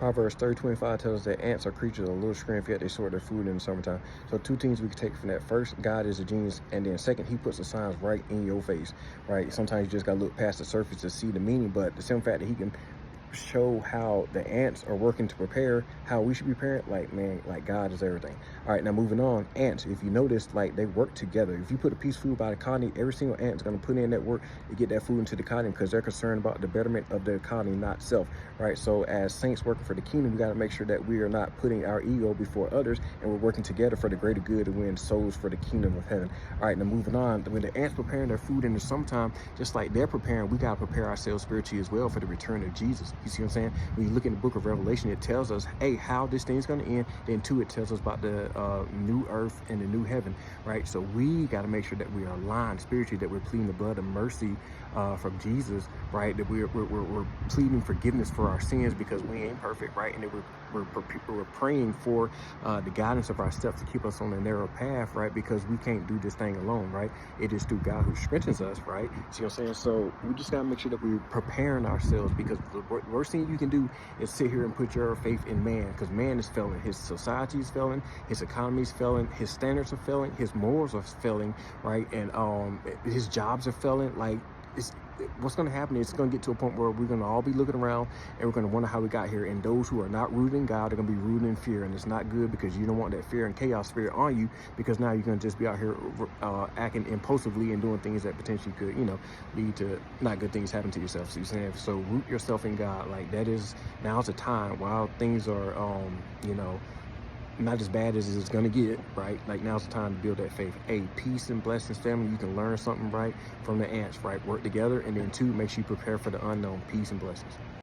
Proverbs 30:25 tells us that ants are creatures of little strength, yet they store their food in the summertime. So two things we can take from that. First, God is a genius, and then second, he puts the signs right in your face, right? Sometimes you just gotta look past the surface to see the meaning, but the simple fact that he can show how the ants are working to prepare how we should be preparing, like, man, like, God is everything. All right, now moving on. Ants, if you notice, like, they work together. If you put a piece of food by the colony, every single ant is going to put in that work to get that food into the colony because they're concerned about the betterment of the colony, not self, right? So as saints working for the kingdom, we got to make sure that we are not putting our ego before others, and we're working together for the greater good to win souls for the kingdom of heaven. All right, now moving on. When the ants preparing their food in the summertime, just like they're preparing, we got to prepare ourselves spiritually as well for the return of Jesus. You see what I'm saying? When you look in the book of Revelation, it tells us, hey, how this thing's going to end. Then two, it tells us about the new earth and the new heaven, right? So we got to make sure that we are aligned spiritually, that we're pleading the blood of mercy from Jesus, right? That we're pleading forgiveness for our sins because we ain't perfect, right? And that we're praying for the guidance of our steps to keep us on the narrow path, right? Because we can't do this thing alone, right? It is through God who strengthens us, right? See what I'm saying? So we just got to make sure that we're preparing ourselves, because the worst thing you can do is sit here and put your faith in man, because man is failing. His society is failing, his economy is failing, his standards are failing, his morals are failing, right? And his jobs are failing. Like, it's what's going to happen is it's going to get to a point where we're going to all be looking around and we're going to wonder how we got here. And those who are not rooted in God are going to be rooted in fear, and it's not good, because you don't want that fear and chaos spirit on you, because now you're going to just be out here acting impulsively and doing things that potentially could, lead to not good things happen to yourself. So you're saying, so root yourself in God. Like, that is, now's the time while things are not as bad as it's gonna get, right? Like, now's the time to build that faith. Hey, peace and blessings, family. You can learn something, right, from the ants, right? Work together. And then two, make sure you prepare for the unknown. Peace and blessings.